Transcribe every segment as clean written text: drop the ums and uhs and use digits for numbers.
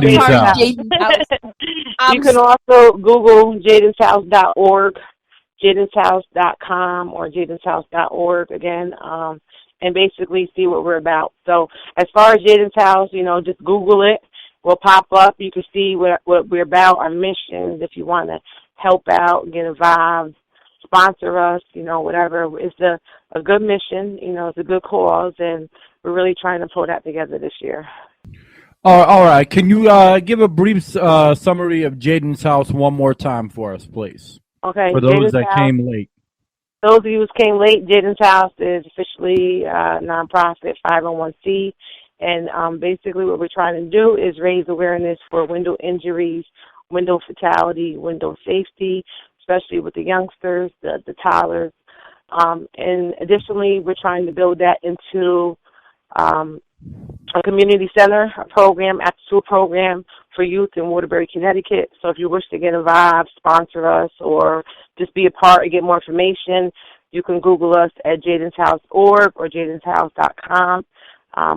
Jayden's House. Jayden's House. You can also Google jaydenshouse.org, jaydenshouse.com, or jaydenshouse.org again, and basically see what we're about. So as far as Jayden's House, just Google it. We'll pop up. You can see what we're about, our missions, if you want to help out, get involved, sponsor us, whatever. It's a good mission, it's a good cause, and we're really trying to pull that together this year. All right. Can you give a brief summary of Jayden's House one more time for us, please? Okay. For those that came late. Those of you who came late, Jayden's House is officially a nonprofit 501c, and basically what we're trying to do is raise awareness for window injuries, window fatality, window safety, especially with the youngsters, the toddlers. And additionally, we're trying to build that into a community center, a program, after-school program for youth in Waterbury, Connecticut. So if you wish to get involved, sponsor us, or just be a part and get more information, you can Google us at jaydenshhouse.org or jaydenshouse.com.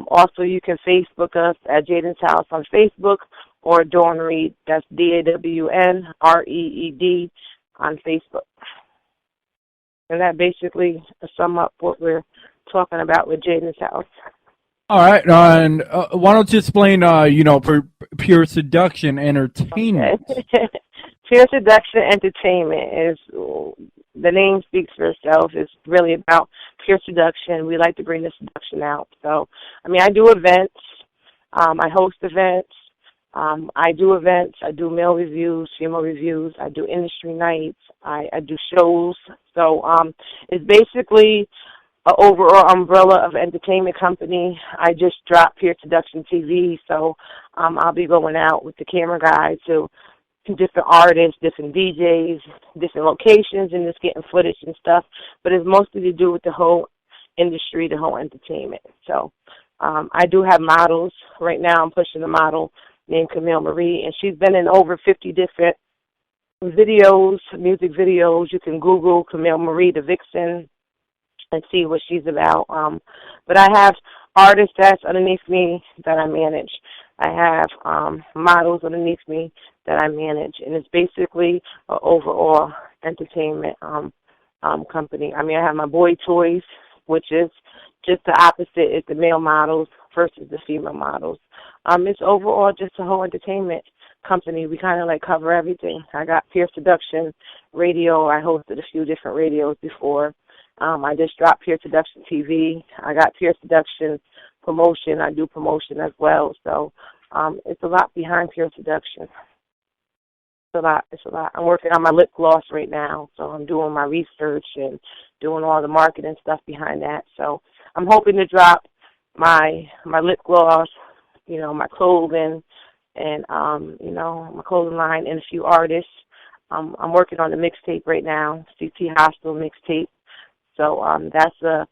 Also, you can Facebook us at Jayden's House on Facebook, or Dawn Reed, that's DAWNREED on Facebook. And that basically sum up what we're talking about with Jayden's House. All right, and why don't you explain, for Pure Seduction Entertainment? Okay. Pure Seduction Entertainment is, the name speaks for itself. It's really about pure seduction. We like to bring the seduction out. So, I do events. I host events. I do events. I do male reviews, female reviews. I do industry nights. I do shows. So it's basically an overall umbrella of entertainment company. I just dropped Pure Seduction TV, so I'll be going out with the camera guy to different artists, different DJs, different locations, and just getting footage and stuff. But it's mostly to do with the whole industry, the whole entertainment. So I do have models. Right now I'm pushing a model named Camille Marie, and she's been in over 50 different videos, music videos. You can Google Camille Marie, the Vixen, and see what she's about. But I have artists that's underneath me that I manage. I have models underneath me that I manage, and it's basically an overall entertainment company. I have my boy toys, which is just the opposite. It's the male models versus the female models. It's overall just a whole entertainment company. We kind of cover everything. I got Pure Seduction Radio. I hosted a few different radios before. I just dropped Pure Seduction TV. I got Pure Seduction promotion. I do promotion as well. So it's a lot behind Pure Seduction. It's a lot. I'm working on my lip gloss right now, so I'm doing my research and doing all the marketing stuff behind that. So I'm hoping to drop my lip gloss, my clothing, and my clothing line, and a few artists. I'm working on the mixtape right now, CT Hostel mixtape. So that's a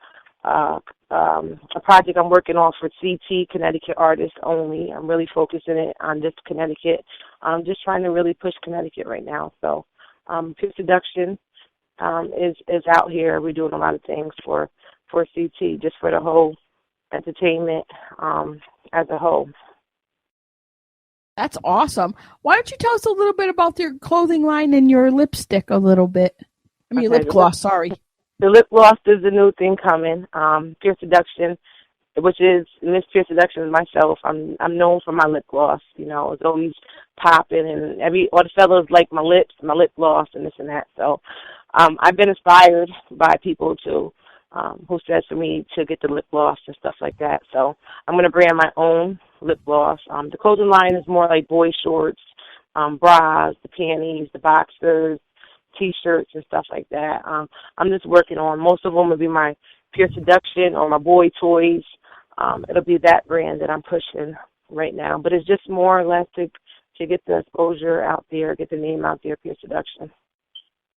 project I'm working on for CT, Connecticut artists only. I'm really focusing it on just Connecticut. I'm just trying to really push Connecticut right now. So Pure Seduction is out here. We're doing a lot of things for CT, just for the whole entertainment as a whole. That's awesome. Why don't you tell us a little bit about your clothing line and your lipstick a little bit? Lip gloss, sorry. The lip gloss is the new thing coming. Pure Seduction, which is Miss Pure Seduction is myself. I'm known for my lip gloss. It's always popping, and all the fellas like my lips, my lip gloss, and this and that. So I've been inspired by people who says to me to get the lip gloss and stuff like that. So I'm going to brand my own lip gloss. The clothing line is more like boy shorts, bras, the panties, the boxers, T-shirts and stuff like that. I'm just working on, most of them will be my Pure Seduction or my boy toys. It'll be that brand that I'm pushing right now. But it's just more or less to get the exposure out there, get the name out there, Pure Seduction.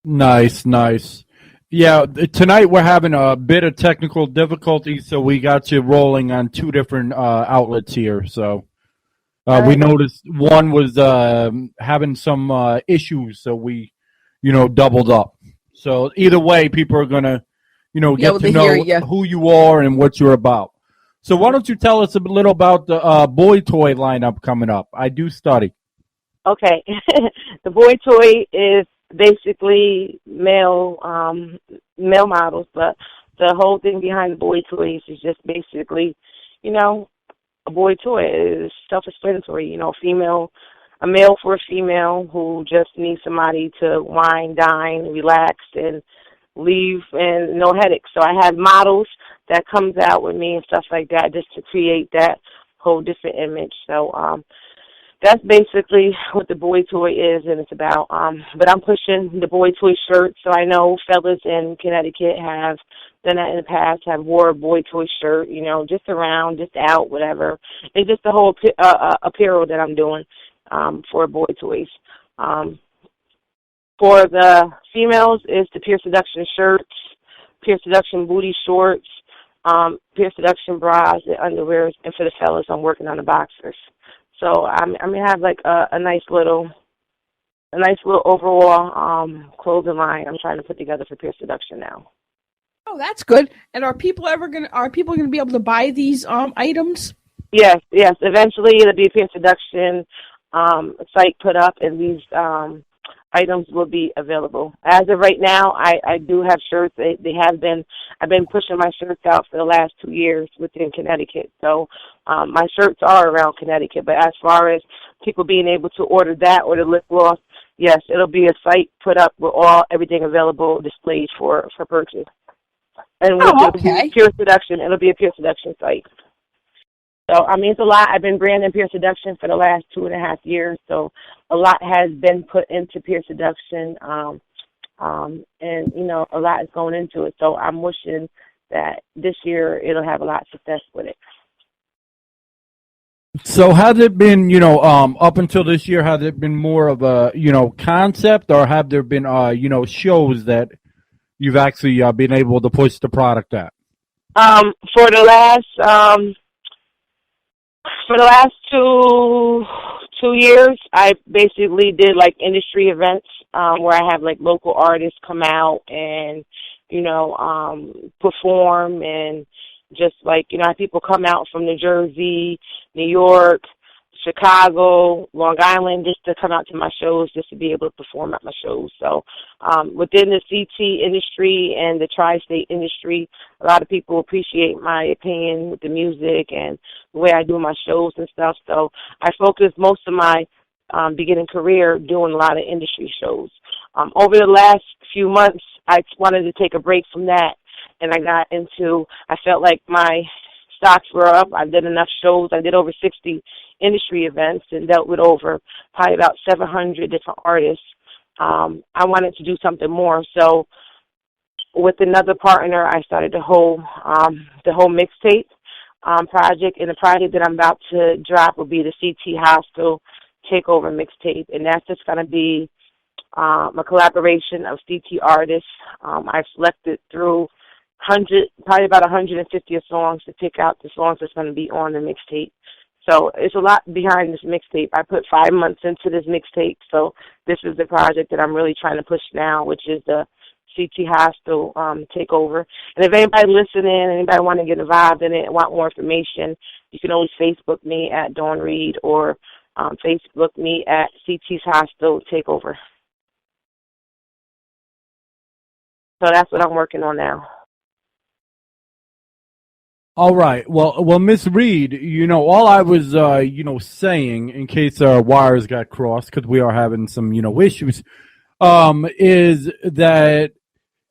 Nice. Yeah, tonight we're having a bit of technical difficulties, so we got you rolling on two different outlets here. So we noticed one was having some issues, so we doubled up. So either way, people are going to, get to know who you are and what you're about. So why don't you tell us a little about the boy toy lineup coming up? I do study. Okay. The boy toy is basically male models, but the whole thing behind the boy toys is just basically, a boy toy is self-explanatory. A male for a female who just needs somebody to wine, dine, relax, and leave, and no headaches. So I have models that comes out with me and stuff like that, just to create that whole different image. So that's basically what the boy toy is and it's about. But I'm pushing the boy toy shirts, so I know fellas in Connecticut have done that in the past, have wore a boy toy shirt, just around, just out, whatever. It's just the whole apparel that I'm doing for boy toys. For the females, it's the Pure Seduction shirts, Pure Seduction booty shorts, Pure Seduction bras and underwears, and for the fellas, I'm working on the boxers. So I'm gonna have like a nice little overall clothing line I'm trying to put together for Pure Seduction now. Oh, that's good. And are people gonna be able to buy these items? Yes. Eventually, it'll be a Pure Seduction site put up, and these items will be available. As of right now, I do have shirts. I've been pushing my shirts out for the last 2 years within Connecticut. So my shirts are around Connecticut. But as far as people being able to order that or the lip gloss, yes, it'll be a site put up with everything available displayed for purchase. And with Pure Seduction, it'll be a Pure Seduction site. So, it's a lot. I've been branding Pure Seduction for the last 2.5 years, so a lot has been put into Pure Seduction, and, a lot is going into it. So I'm wishing that this year it'll have a lot of success with it. So has it been, up until this year, has it been more of a, concept, or have there been, shows that you've actually been able to push the product at? For the last two years, I basically did like industry events where I have like local artists come out and perform, and just like I have people come out from New Jersey, New York, Chicago, Long Island, just to come out to my shows, just to be able to perform at my shows. So within the CT industry and the tri-state industry, a lot of people appreciate my opinion with the music and the way I do my shows and stuff. So I focused most of my beginning career doing a lot of industry shows. Over the last few months, I wanted to take a break from that, and I felt like my stocks were up. I did enough shows. I did over 60 industry events and dealt with probably about 700 different artists. I wanted to do something more. So with another partner, I started the whole mixtape project. And the project that I'm about to drop will be the CT Hostel Takeover mixtape. And that's just going to be a collaboration of CT artists. I've selected through probably about 150 songs to pick out the songs that's going to be on the mixtape. So it's a lot behind this mixtape. I put 5 months into this mixtape, so this is the project that I'm really trying to push now, which is the CT Hostel Takeover. And if anybody listening, anybody want to get involved in it and want more information, you can always Facebook me at Dawn Reed or Facebook me at CT's Hostel Takeover. So that's what I'm working on now. All right. Well, Miss Reed, all I was, saying, in case our wires got crossed, because we are having some, issues, is that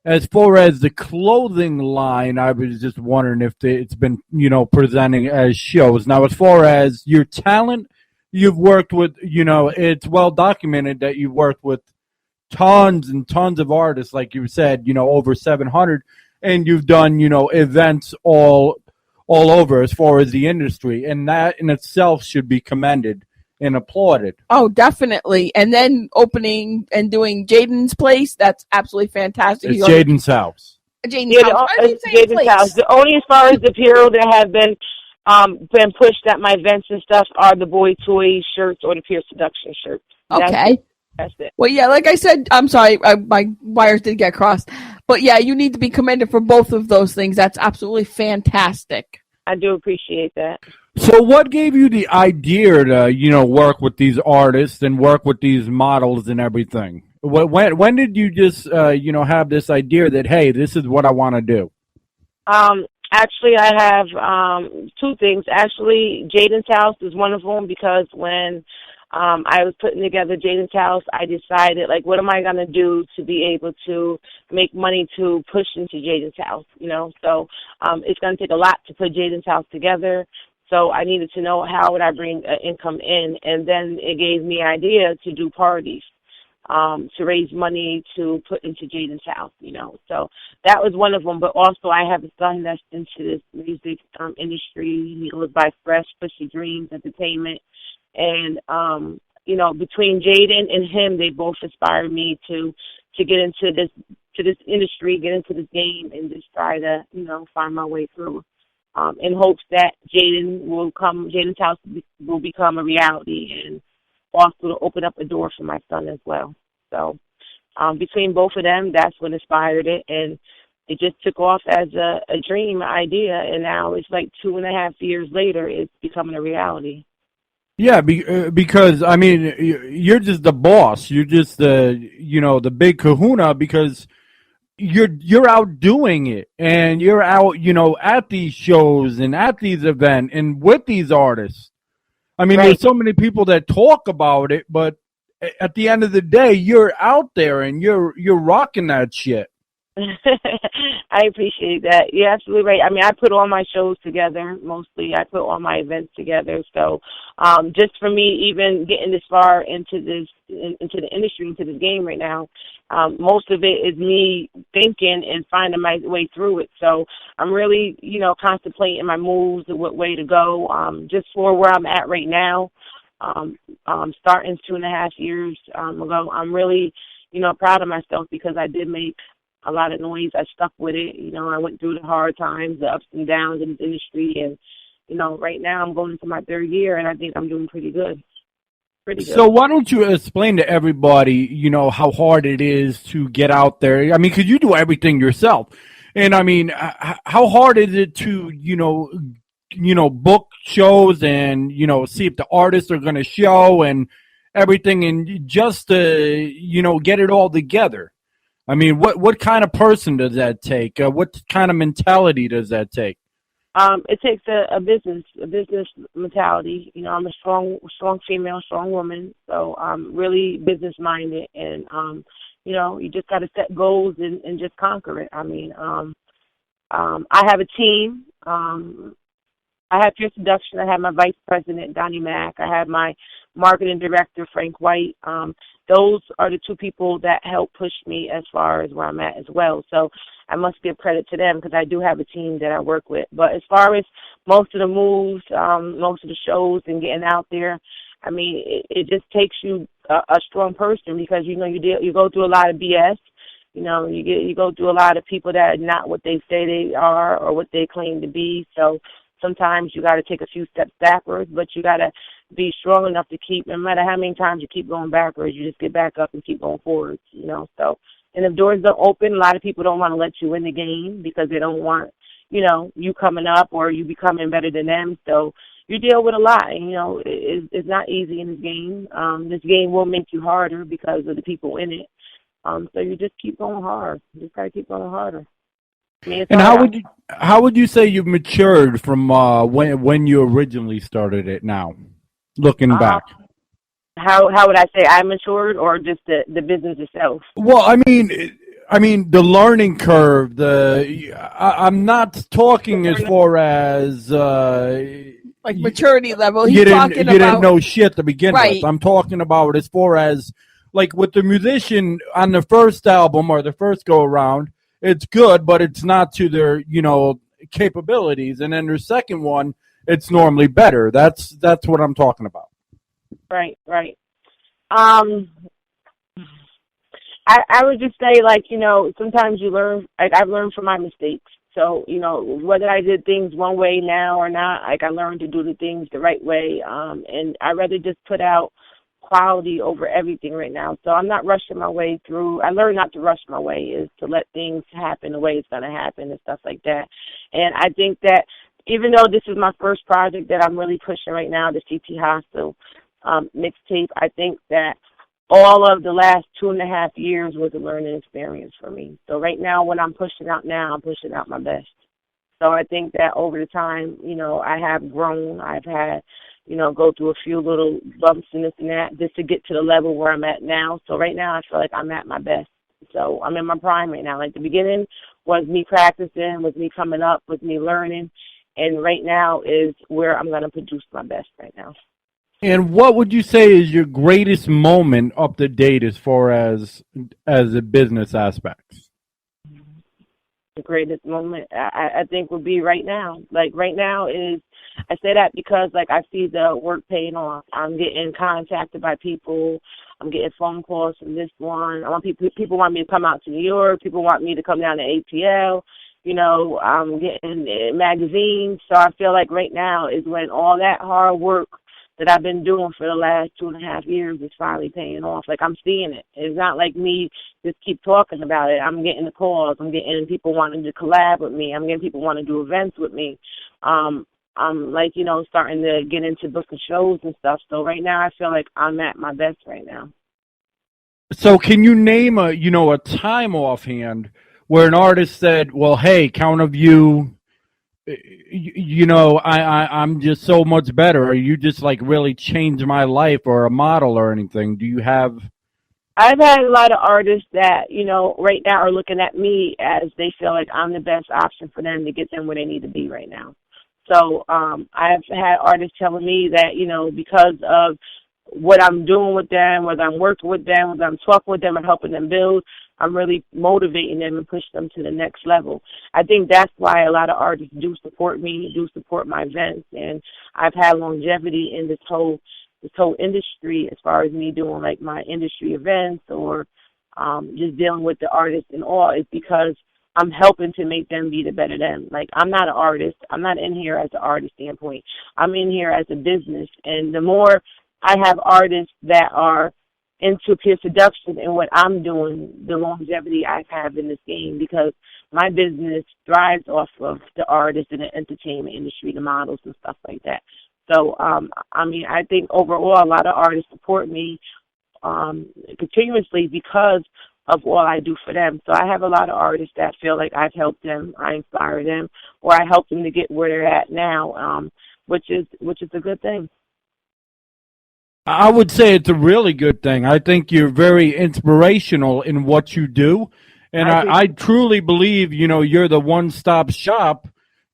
as far as the clothing line, I was just wondering if it's been, presenting as shows. Now, as far as your talent, you've worked with, it's well documented that you've worked with tons and tons of artists, like you said, over 700, and you've done, events all over as far as the industry, and that in itself should be commended and applauded. Oh, definitely. And then opening and doing Jayden's place, that's absolutely fantastic. It's Jayden's house. Jayden's house. Jayden's house. The only as far as the apparel that have been pushed at my events and stuff are the boy toy shirts or the Pure Seduction shirts. Okay. That's it. Well, yeah, like I said, I'm sorry, my wires did get crossed. But yeah, you need to be commended for both of those things. That's absolutely fantastic. I do appreciate that. So what gave you the idea to, work with these artists and work with these models and everything? When did you just, have this idea that, hey, this is what I want to do? Actually, I have two things. Actually, Jayden's House is one of them because when I was putting together Jayden's House, I decided, like, what am I going to do to be able to make money to push into Jayden's House, So it's going to take a lot to put Jayden's House together. So I needed to know how would I bring income in. And then it gave me an idea to do parties. To raise money to put into Jayden's House, So that was one of them. But also I have a son that's into this music industry. He goes by Fresh Pushy Dreams Entertainment. And, between Jayden and him, they both inspired me to get into this industry, get into this game, and just try to, find my way through. In hopes that Jayden's House will become a reality, and also to open up a door for my son as well. So between both of them, that's what inspired it, and it just took off as a dream idea, and now it's like 2.5 years later, it's becoming a reality. Yeah, because I mean, you're just the boss. You're just the big kahuna because you're out doing it, and you're out, at these shows and at these events and with these artists. I mean, Right. There's so many people that talk about it, but at the end of the day, you're out there and you're rocking that shit. I appreciate that. You're absolutely right. I mean, I put all my shows together, mostly. I put all my events together. So just for me, even getting this far into the industry, into this game right now, most of it is me thinking and finding my way through it. So I'm really, contemplating my moves and what way to go. Just for where I'm at right now, starting 2.5 years ago, I'm really, proud of myself because I did make a lot of noise. I stuck with it. I went through the hard times, the ups and downs in this industry, and right now I'm going into my 3rd year, and I think I'm doing pretty good. So why don't you explain to everybody, how hard it is to get out there? I mean, because you do everything yourself, and I mean, how hard is it to, book shows and see if the artists are going to show and everything, and just to get it all together? I mean, what kind of person does that take? What kind of mentality does that take? It takes a business mentality. I'm a strong female, strong woman, so I'm really business minded, and you just got to set goals and just conquer it. I mean, I have a team. I have Pure Seduction. I have my vice president, Donnie Mack. I have my marketing director, Frank White. Those are the two people that help push me as far as where I'm at as well. So I must give credit to them because I do have a team that I work with. But as far as most of the moves, most of the shows and getting out there, I mean, it just takes you a strong person because, you go through a lot of BS. You go through a lot of people that are not what they say they are or what they claim to be. So sometimes you got to take a few steps backwards, but you got to be strong enough to keep, no matter how many times you keep going backwards, you just get back up and keep going forward, So, and if doors don't open, a lot of people don't want to let you in the game because they don't want, you coming up or you becoming better than them. So you deal with a lot. It's not easy in this game. This game will make you harder because of the people in it. So you just keep going hard. You just got to keep going harder. I mean, and how would you say you've matured from when you originally started it now, looking back? How would I say I matured, or just the business itself? Well, I mean the learning curve. I'm not talking as far as like maturity level. You didn't know shit to begin right. with. I'm talking about as far as like with the musician on the first album or the first go around. It's good, but it's not to their, capabilities. And then their second one, it's normally better. That's what I'm talking about. Right. I would just say, sometimes you learn, I've learned from my mistakes. So, whether I did things one way now or not, I learned to do the things the right way. And I'd rather just put out quality over everything right now. So I'm not rushing my way through. I learned not to rush my way, is to let things happen the way it's going to happen and stuff like that. And I think that even though this is my first project that I'm really pushing right now, the CT Hostel mixtape, I think that all of the last 2.5 years was a learning experience for me. So right now, what I'm pushing out now, I'm pushing out my best. So I think that over the time, I have grown. I've had, go through a few little bumps and this and that just to get to the level where I'm at now. So right now, I feel like I'm at my best. So I'm in my prime right now. Like the beginning was me practicing, was me coming up, was me learning. And right now is where I'm going to produce my best right now. And what would you say is your greatest moment up to date as far as a business aspects? The greatest moment I think would be right now. Like right now is, I say that because like I see the work paying off. I'm getting contacted by people. I'm getting phone calls from this one. I want people want me to come out to New York. People want me to come down to ATL. I'm getting magazines. So I feel like right now is when all that hard work that I've been doing for the last 2.5 years is finally paying off. Like I'm seeing it. It's not like me just keep talking about it. I'm getting the calls. I'm getting people wanting to collab with me. I'm getting people wanting to do events with me. I'm like, starting to get into booking shows and stuff. So right now I feel like I'm at my best right now. So can you name a time offhand where an artist said, well, hey, count of you, I'm just so much better, or you just like really changed my life, or a model or anything? Do you have? I've had a lot of artists that, right now are looking at me as they feel like I'm the best option for them to get them where they need to be right now. So I've had artists telling me that, because of what I'm doing with them, whether I'm working with them, whether I'm talking with them and helping them build, I'm really motivating them and push them to the next level. I think that's why a lot of artists do support me, do support my events, and I've had longevity in this whole industry as far as me doing like my industry events or just dealing with the artists and all. Is because I'm helping to make them be the better them. Like I'm not an artist. I'm not in here as an artist standpoint. I'm in here as a business, and the more I have artists that are into Pure Seduction and what I'm doing, the longevity I have in this game, because my business thrives off of the artists in the entertainment industry, the models and stuff like that. So, I think overall a lot of artists support me continuously because of all I do for them. So I have a lot of artists that feel like I've helped them, I inspire them, or I help them to get where they're at now, which is a good thing. I would say it's a really good thing. I think you're very inspirational in what you do. And I truly believe, you're the one-stop shop,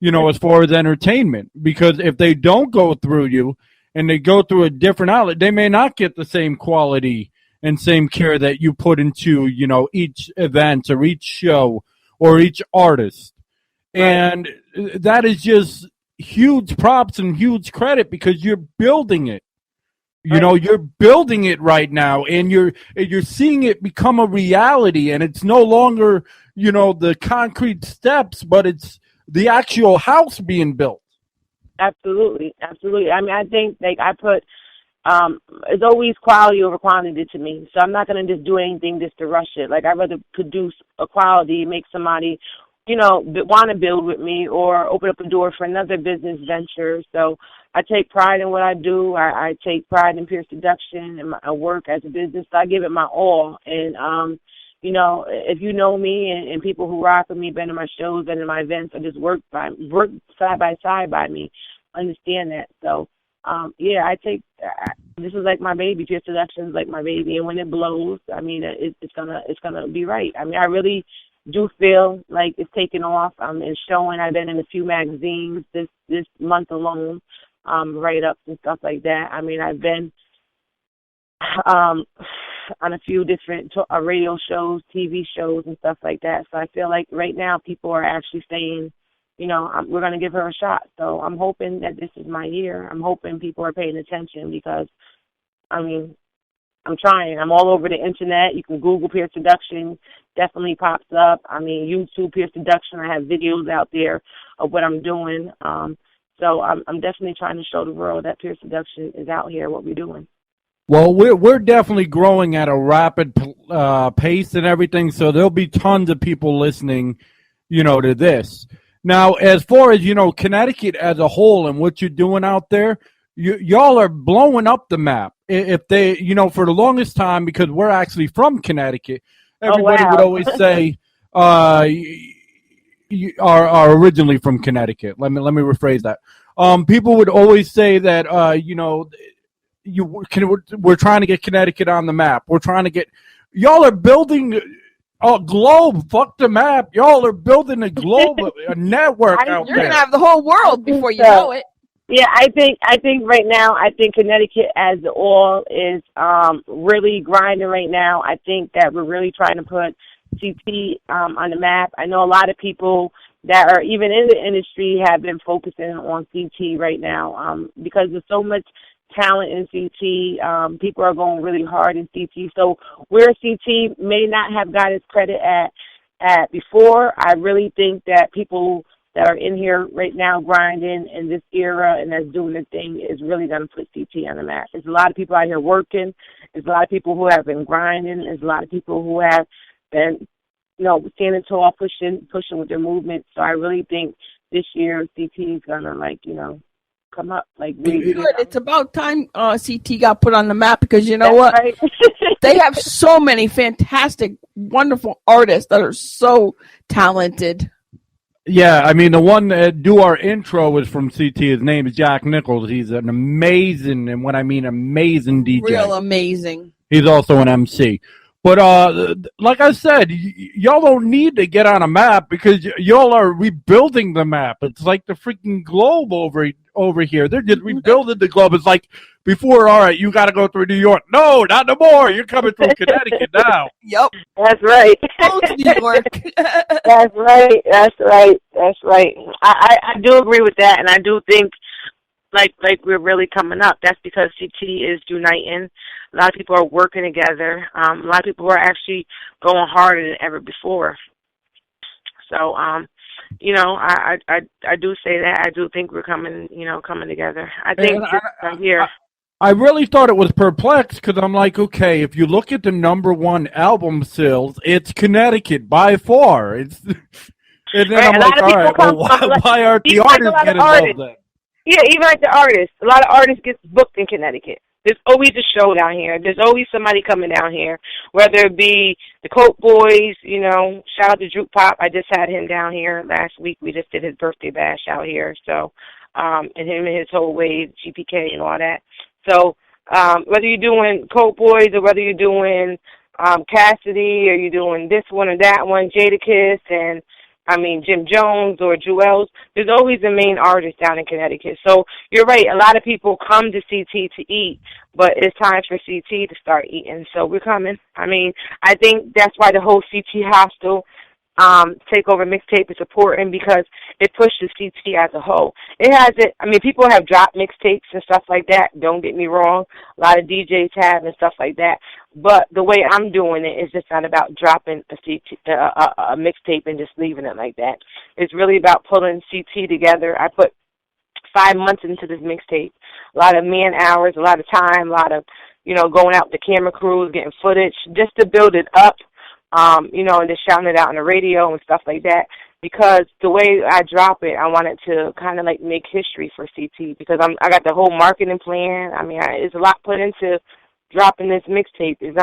as far as entertainment. Because if they don't go through you and they go through a different outlet, they may not get the same quality and same care that you put into, each event or each show or each artist. And that is just huge props and huge credit because you're building it. You're building it right now, and you're seeing it become a reality, and it's no longer, the concrete steps, but it's the actual house being built. Absolutely. I think like I put, it's always quality over quantity to me. So I'm not going to just do anything just to rush it. Like I'd rather produce a quality, make somebody, want to build with me or open up a door for another business venture. So I take pride in what I do. I take pride in Pure Seduction and my work as a business. So I give it my all. And, if you know me and people who rock with me, been to my shows, been to my events, or just work side by side by me, understand that. So, I take this is like my baby. Pure Seduction is like my baby. And when it blows, it's gonna be right. I really do feel like it's taken off. It's showing. I've been in a few magazines this month alone. Write-ups and stuff like that. I've been on a few different radio shows, TV shows, and stuff like that. So I feel like right now people are actually saying, we're going to give her a shot. So I'm hoping that this is my year. I'm hoping people are paying attention because, I'm trying. I'm all over the internet. You can Google Pure Seduction. Definitely pops up. YouTube Pure Seduction. I have videos out there of what I'm doing. So I'm definitely trying to show the world that Pure Seduction is out here, what we're doing. Well, we're definitely growing at a rapid pace and everything, so there'll be tons of people listening, to this. Now, as far as, Connecticut as a whole and what you're doing out there, y'all are blowing up the map. If they, for the longest time, because we're actually from Connecticut, everybody would always say, you are originally from Connecticut. Let me rephrase that. People would always say that, we're trying to get Connecticut on the map. We're trying to get, y'all are building a globe. Fuck the map. Y'all are building a globe, a network out You're there. gonna have the whole world before you know it. Yeah, I think right now, Connecticut as a whole is really grinding right now. I think that we're really trying to put CT on the map. I know a lot of people that are even in the industry have been focusing on CT right now because there's so much talent in CT. People are going really hard in CT. So where CT may not have got its credit at before, I really think that people that are in here right now grinding in this era and that's doing the thing is really going to put CT on the map. There's a lot of people out here working. There's a lot of people who have been grinding. There's a lot of people who have been, standing tall, pushing with their movement. So I really think this year CT is going to, come up. Good. It's about time CT got put on the map because you know what? Right. They have so many fantastic, wonderful artists that are so talented. Yeah, I mean, the one that do our intro is from CT. His name is Jack Nichols. He's an amazing, and when I mean amazing DJ. Real amazing. He's also an MC. But like I said, y'all don't need to get on a map because y'all are rebuilding the map. It's like the freaking globe over here. They're just rebuilding the globe. It's like before, all right, you got to go through New York. No, not no more. You're coming through Connecticut now. Yep. That's right. New York. That's right. I do agree with that, and I do think like we're really coming up. That's because CT is uniting. A lot of people are working together. A lot of people are actually going harder than ever before. So, I do say that. I do think we're coming together. I think right here. I really thought it was perplexed because I'm like, okay, if you look at the #1 album sales, it's Connecticut by far. And then right, I'm like, all right, well, why aren't the artists getting involved then? Yeah, even like the artists. A lot of artists get booked in Connecticut. There's always a show down here. There's always somebody coming down here, whether it be the Coke Boys, shout out to Juke Pop. I just had him down here last week. We just did his birthday bash out here. So, and him and his whole wave, GPK and all that. So, whether you're doing Coke Boys or whether you're doing Cassidy or you're doing this one or that one, Jadakiss and Jim Jones or Jewels, there's always a main artist down in Connecticut. So you're right, a lot of people come to CT to eat, but it's time for CT to start eating. So we're coming. I think that's why the whole CT Hostel Takeover mixtape is important because it pushes CT as a whole. It has it. People have dropped mixtapes and stuff like that. Don't get me wrong. A lot of DJs have and stuff like that. But the way I'm doing it is just not about dropping a mixtape and just leaving it like that. It's really about pulling CT together. I put 5 months into this mixtape. A lot of man hours, a lot of time, a lot of, going out with the camera crews, getting footage, just to build it up. And just shouting it out on the radio and stuff like that. Because the way I drop it, I want it to kind of like make history for CT because I got the whole marketing plan. It's a lot put into dropping this mixtape. It's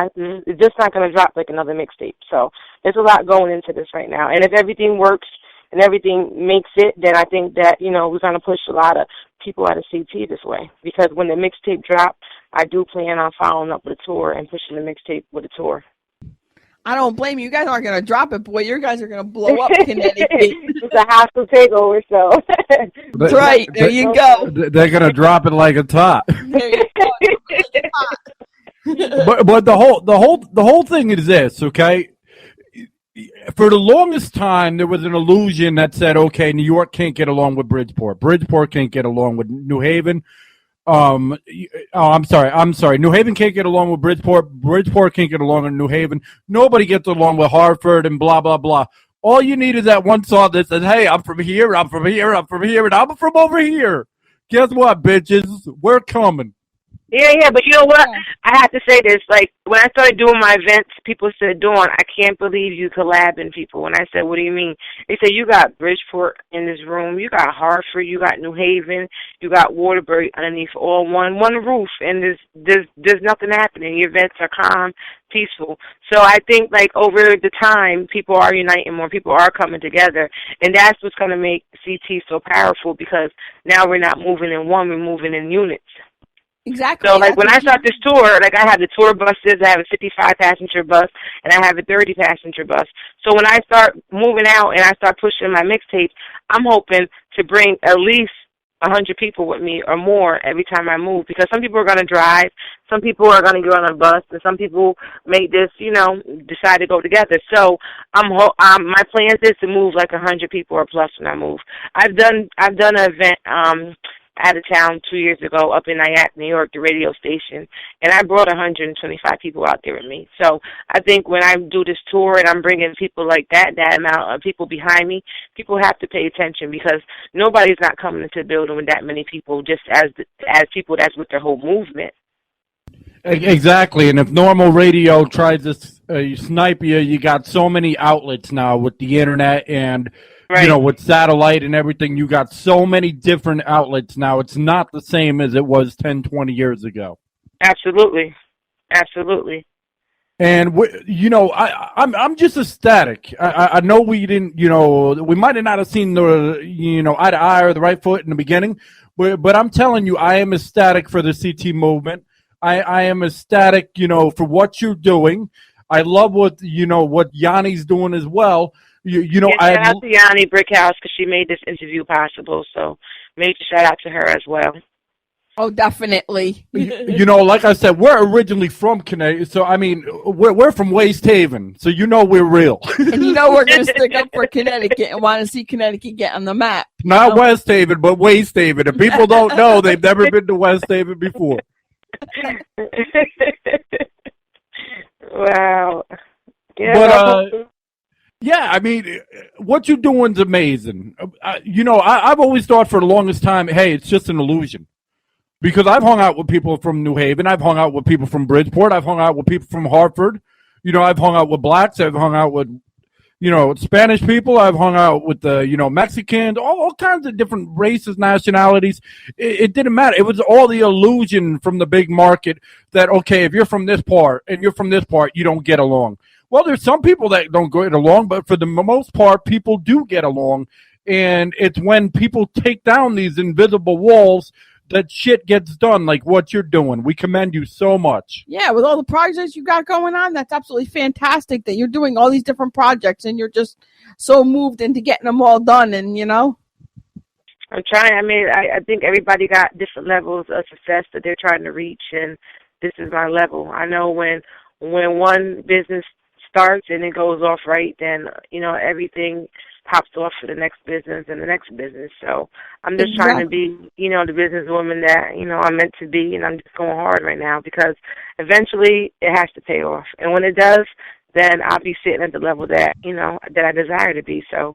just not going to drop like another mixtape. So there's a lot going into this right now. And if everything works and everything makes it, then I think that, we're going to push a lot of people out of CT this way. Because when the mixtape drops, I do plan on following up with a tour and pushing the mixtape with a tour. I don't blame you. You guys aren't going to drop it, boy. You guys are going to blow up Connecticut. It's a hostile takeover, so. That's right. There you go. They're going to drop it like a top. There you go. But the whole thing is this, okay? For the longest time, there was an illusion that said, okay, New York can't get along with Bridgeport. Bridgeport can't get along with New Haven. I'm sorry. New Haven can't get along with Bridgeport. Bridgeport can't get along with New Haven. Nobody gets along with Hartford and blah, blah, blah. All you need is that one song that says, hey, I'm from here, and I'm from over here. Guess what, bitches? We're coming. Yeah, but you know what? Yeah. I have to say this. Like, when I started doing my events, people said, Dawn, I can't believe you collabing people. And I said, what do you mean? They said, you got Bridgeport in this room, you got Hartford, you got New Haven, you got Waterbury underneath all one roof, and there's nothing happening. Your events are calm, peaceful. So I think, like, over the time, people are uniting more, people are coming together, and that's what's going to make CT so powerful, because now we're not moving in one, we're moving in units. Exactly. So, like, when I start this tour, like, I have the tour buses, I have a 55-passenger bus, and I have a 30-passenger bus. So when I start moving out and I start pushing my mixtapes, I'm hoping to bring at least 100 people with me or more every time I move, because some people are going to drive, some people are going to get on a bus, and some people may just, decide to go together. So my plan is to move like 100 people or plus when I move. I've done an event out of town 2 years ago up in Nyack, New York, the radio station, and I brought 125 people out there with me. So I think when I do this tour and I'm bringing people like that amount of people behind me, people have to pay attention, because nobody's not coming into the building with that many people, just as people that's with their whole movement. Exactly, and if normal radio tries to snipe you, you got so many outlets now with the internet and Right. with satellite and everything. You got so many different outlets now. It's not the same as it was 10, 20 years ago. Absolutely. And I'm just ecstatic. I know we didn't, we might have not have seen the eye to eye or the right foot in the beginning, but I'm telling you, I am ecstatic for the CT movement. I am ecstatic, for what you're doing. I love what Yanni's doing as well. Shout out to Yanni Brickhouse, because she made this interview possible. So major shout out to her as well. Oh, definitely. Like I said, we're originally from Connecticut, so I mean, we're from Waste Haven, so we're real. And we're going to stick up for Connecticut and want to see Connecticut get on the map. Not West Haven, but Waste Haven. If people don't know, they've never been to West Haven before. Wow. Yeah, But yeah, I mean, what you're doing is amazing. I've always thought for the longest time, hey, it's just an illusion. Because I've hung out with people from New Haven. I've hung out with people from Bridgeport. I've hung out with people from Hartford. I've hung out with blacks. I've hung out with, Spanish people. I've hung out with the, Mexicans, all kinds of different races, nationalities. It didn't matter. It was all the illusion from the big market that, okay, if you're from this part and you're from this part, you don't get along. Well, there's some people that don't get along, but for the most part, people do get along. And it's when people take down these invisible walls that shit gets done, like what you're doing. We commend you so much. Yeah, with all the projects you got going on, that's absolutely fantastic that you're doing all these different projects and you're just so moved into getting them all done. And, I'm trying. I mean, I think everybody got different levels of success that they're trying to reach, and this is my level. I know when one business starts and it goes off right, then, everything pops off for the next business and the next business. So I'm just trying to be, the businesswoman that, I'm meant to be, and I'm just going hard right now, because eventually it has to pay off. And when it does, then I'll be sitting at the level that, that I desire to be. So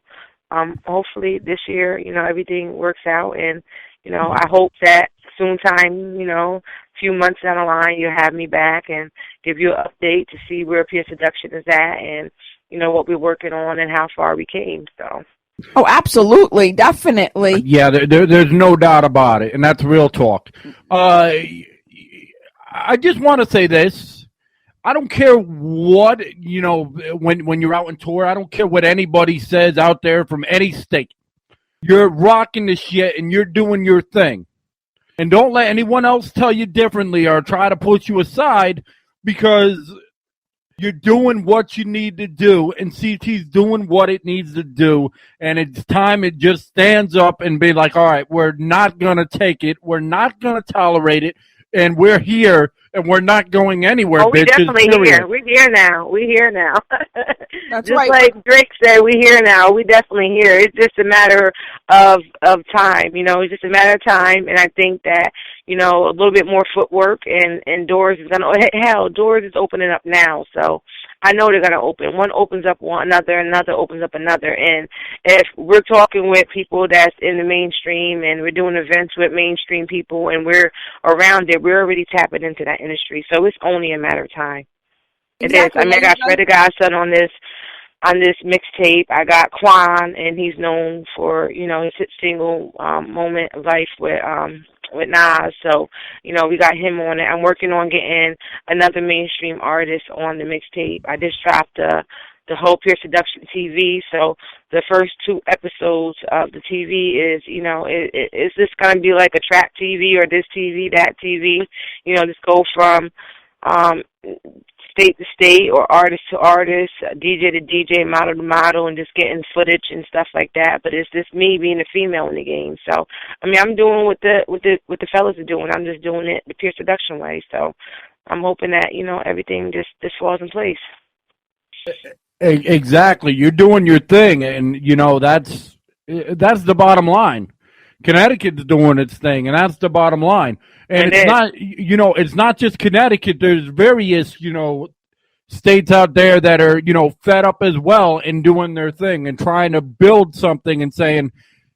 hopefully this year, everything works out, and, I hope that soon time, a few months down the line, you'll have me back and give you an update to see where Pure Seduction is at, and what we're working on and how far we came. So. Oh, absolutely. Definitely. Yeah, there's no doubt about it. And that's real talk. I just want to say this. I don't care what, when you're out on tour, I don't care what anybody says out there from any state. You're rocking the shit and you're doing your thing. And don't let anyone else tell you differently or try to push you aside, because you're doing what you need to do, and CT's doing what it needs to do, and it's time it just stands up and be like, all right, we're not going to take it, we're not going to tolerate it, and we're here, and we're not going anywhere, oh, we're definitely period. Here. We're here now. We're here now. That's just right. like Drake said, we're here now. We're definitely here. It's just a matter of time. It's just a matter of time, and I think that, a little bit more footwork and doors is going to, hell, doors is opening up now. So I know they're going to open. One opens up another opens up another. And if we're talking with people that's in the mainstream and we're doing events with mainstream people and we're around it, we're already tapping into that industry. So it's only a matter of time. Exactly. It is. I mean, I got Shredder Godson on this mixtape. I got Quan, and he's known for, his hit single, Moment of Life with Nas. So, we got him on it. I'm working on getting another mainstream artist on the mixtape. I just dropped the whole Pure Seduction TV. So the first 2 episodes of the TV is, is this going to be like a track TV or this TV, that TV? Just go from state to state or artist to artist, DJ to DJ, model to model, and just getting footage and stuff like that. But it's just me being a female in the game. So I mean, I'm doing what the fellas are doing. I'm just doing it the Pure Seduction way. So I'm hoping that everything just falls in place. Exactly, you're doing your thing, and that's the bottom line. Connecticut's doing its thing, and that's the bottom line. And it's not, it's not just Connecticut. There's various, states out there that are, fed up as well and doing their thing and trying to build something and saying,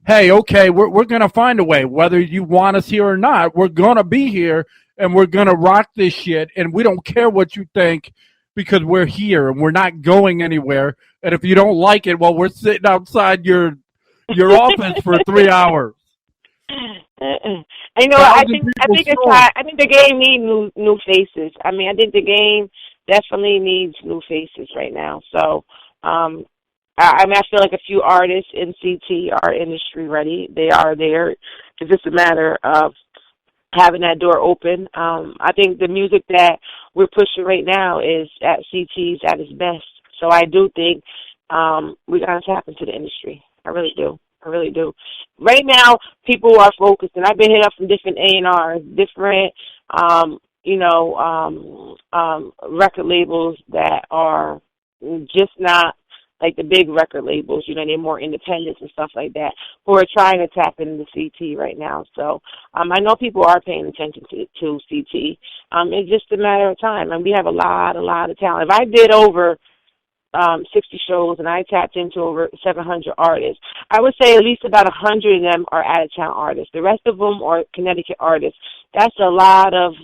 hey, okay, we're going to find a way. Whether you want us here or not, we're going to be here, and we're going to rock this shit, and we don't care what you think because we're here, and we're not going anywhere. And if you don't like it, well, we're sitting outside your office for 3 hours. I think it's time. I think the game needs new faces. I mean, I think the game definitely needs new faces right now. So, I feel like a few artists in CT are industry ready. They are there. It's just a matter of having that door open. I think the music that we're pushing right now is at CT's at its best. So I do think we got to tap into the industry. I really do. I really do. Right now, people are focused, and I've been hit up from different A&Rs, different, record labels that are just not like the big record labels. They're more independent and stuff like that, who are trying to tap into CT right now. So I know people are paying attention to CT. It's just a matter of time, and we have a lot of talent. If I did over 60 shows and I tapped into over 700 artists, I would say at least about 100 of them are out-of-town artists. The rest of them are Connecticut artists. That's a lot of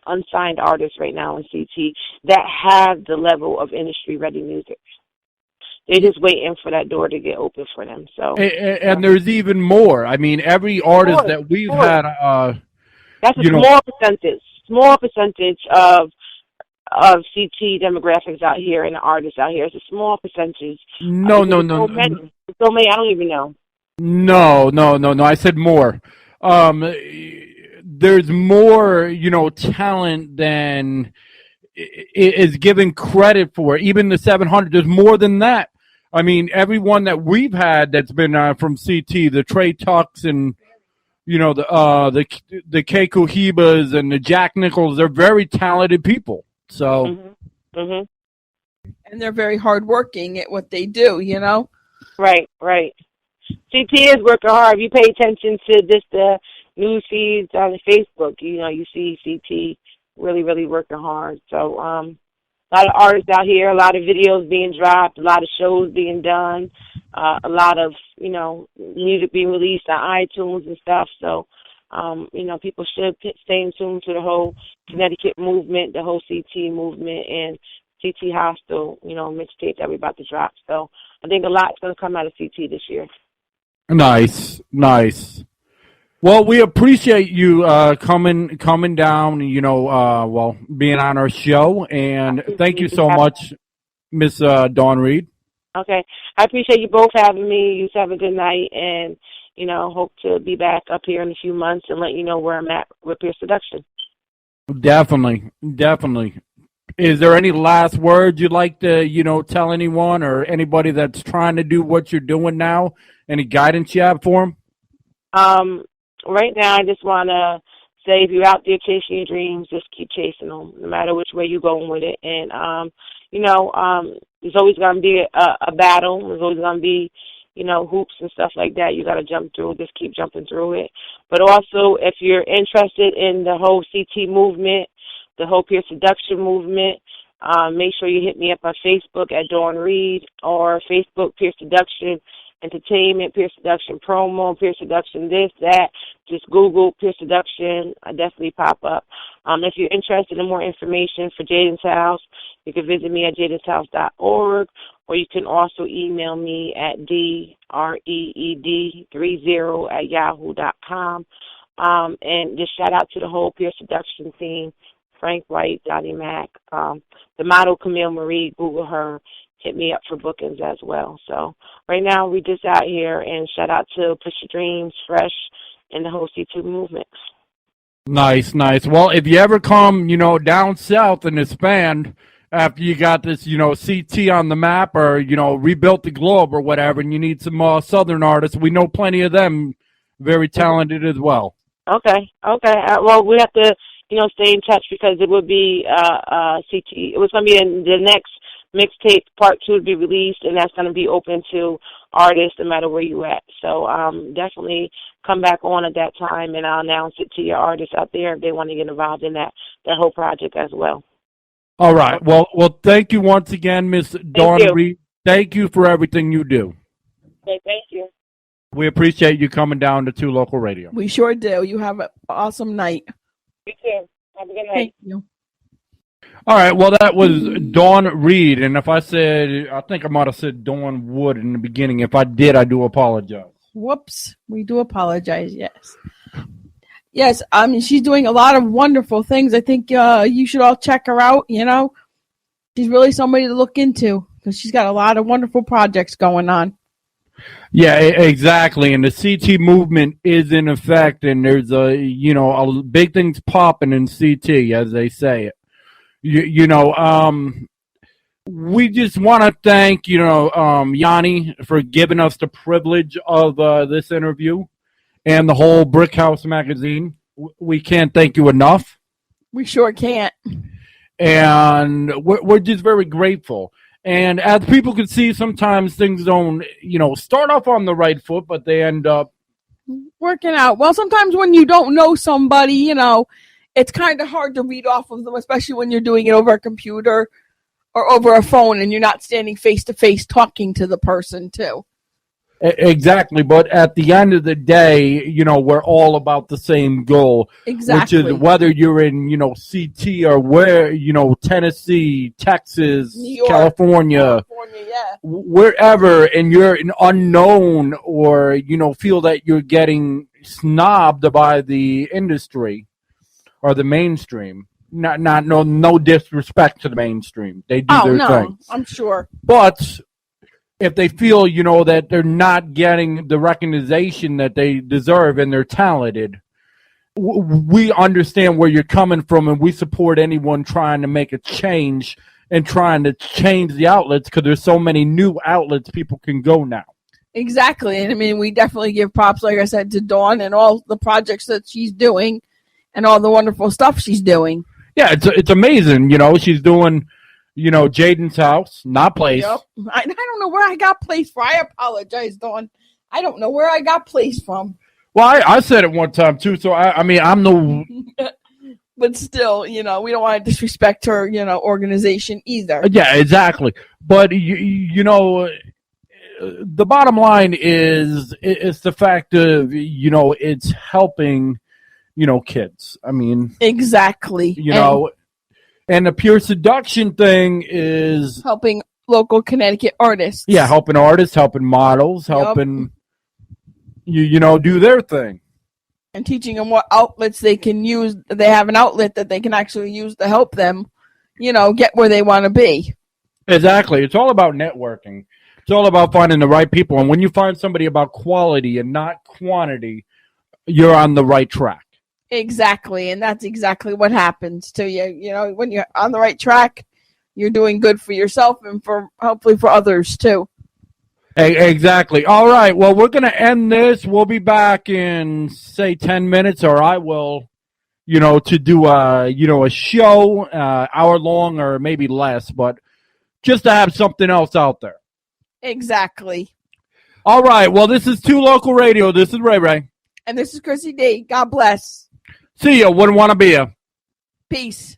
unsigned artists right now in CT that have the level of industry-ready music. They're just waiting for that door to get open for them. So, and there's even more. I mean, every artist that we've had, that's a small percentage of CT demographics out here and the artists out here. It's a small percentage. No. So many. I don't even know. No. I said more. There's more, talent than is given credit for. Even the 700, there's more than that. I mean, everyone that we've had that's been from CT, the Trey Tucks and the K Cohibas and the Jack Nichols, they're very talented people. So, and they're very hardworking at what they do, Right. CT is working hard. If you pay attention to just the news feeds on Facebook, you see CT really working hard. So, a lot of artists out here, a lot of videos being dropped, a lot of shows being done, a lot of, music being released on iTunes and stuff. So, people should stay in tune to the whole Connecticut movement, the whole CT movement, and CT Hostel, mixtape that we're about to drop. So I think a lot's going to come out of CT this year. Nice. Well, we appreciate you coming down, being on our show, and thank you so much, Miss Dawn Reed. Okay. I appreciate you both having me. You have a good night, and hope to be back up here in a few months and let you know where I'm at with Pure Seduction. Definitely. Is there any last words you'd like to, tell anyone or anybody that's trying to do what you're doing now? Any guidance you have for them? Right now, I just want to say if you're out there chasing your dreams, just keep chasing them, no matter which way you're going with it. And, there's always going to be a battle. There's always going to be hoops and stuff like that you got to jump through. Just keep jumping through it. But also, if you're interested in the whole CT movement, the whole Pure Seduction movement, Make sure you hit me up on Facebook at Dawn Reed or Facebook Pure Seduction Entertainment, Pure Seduction Promo, Pure Seduction this, that. Just Google Pure Seduction. I definitely pop up. If you're interested in more information for Jayden's House, you can visit me at jaydenshouse.org, or you can also email me at dreed30@yahoo.com. And just shout out to the whole Pure Seduction team, Frank White, Dottie Mack, the model Camille Marie, Google her, hit me up for bookings as well. So right now we just out here, and shout out to Push Your Dreams, Fresh, and the whole C2 movement. Nice, nice. Well, if you ever come, down south and expand after you got this, CT on the map or, rebuilt the globe or whatever, and you need some southern artists, we know plenty of them, very talented as well. Okay. Well, we have to, stay in touch, because it would be CT. It was going to be in the next mixtape, part 2 to be released, and that's going to be open to artists no matter where you at. So definitely come back on at that time, and I'll announce it to your artists out there if they want to get involved in that whole project as well. All right. Well, thank you once again, Miss Dawn Reed. Thank you for everything you do. Okay, thank you. We appreciate you coming down to 2 Local Radio. We sure do. You have an awesome night. You too. Have a good night. Thank you. All right. Well, that was Dawn Reed. And if I think I might have said Dawn Wood in the beginning. If I did, I do apologize. Whoops. We do apologize. Yes. Yes. I mean, she's doing a lot of wonderful things. I think you should all check her out. She's really somebody to look into, because she's got a lot of wonderful projects going on. Yeah, exactly. And the CT movement is in effect, and there's a big things popping in CT, as they say it. We just want to thank, Yanni for giving us the privilege of this interview and the whole Brick House magazine. We can't thank you enough. We sure can't. And we're just very grateful. And as people can see, sometimes things don't, start off on the right foot, but they end up working out. Well, sometimes when you don't know somebody, it's kind of hard to read off of them, especially when you're doing it over a computer or over a phone and you're not standing face to face talking to the person too. Exactly. But at the end of the day, we're all about the same goal. Exactly. Which is whether you're in, CT or where, Tennessee, Texas, New York, California, yeah. Wherever, and you're an unknown or, feel that you're getting snobbed by the industry or the mainstream. No disrespect to the mainstream. They do their thing. I'm sure. But if they feel, that they're not getting the recognition that they deserve and they're talented, we understand where you're coming from, and we support anyone trying to make a change and trying to change the outlets, because there's so many new outlets people can go now. Exactly. And I mean, we definitely give props, like I said, to Dawn and all the projects that she's doing and all the wonderful stuff she's doing. Yeah, it's amazing. She's doing, Jayden's House, not Place. Yep. I don't know where I got Place from. I apologize, Dawn. I don't know where I got Place from. Well, I said it one time, too, so I'm the... But still, we don't want to disrespect her, organization either. Yeah, exactly. But, the bottom line is it's the fact of, it's helping, kids. I mean... Exactly. And the Pure Seduction thing is... helping local Connecticut artists. Yeah, helping artists, helping models, helping, do their thing. And teaching them what outlets they can use. They have an outlet that they can actually use to help them, get where they want to be. Exactly. It's all about networking. It's all about finding the right people. And when you find somebody about quality and not quantity, you're on the right track. Exactly. And that's exactly what happens to you. When you're on the right track, you're doing good for yourself and for hopefully for others too. Exactly. All right. Well, we're going to end this. We'll be back in, say, 10 minutes, or I will, to do a show, hour long or maybe less, but just to have something else out there. Exactly. All right. Well, this is 2 Local Radio. This is Ray Ray. And this is Chrissy D. God bless. See ya. Wouldn't want to be ya. Peace.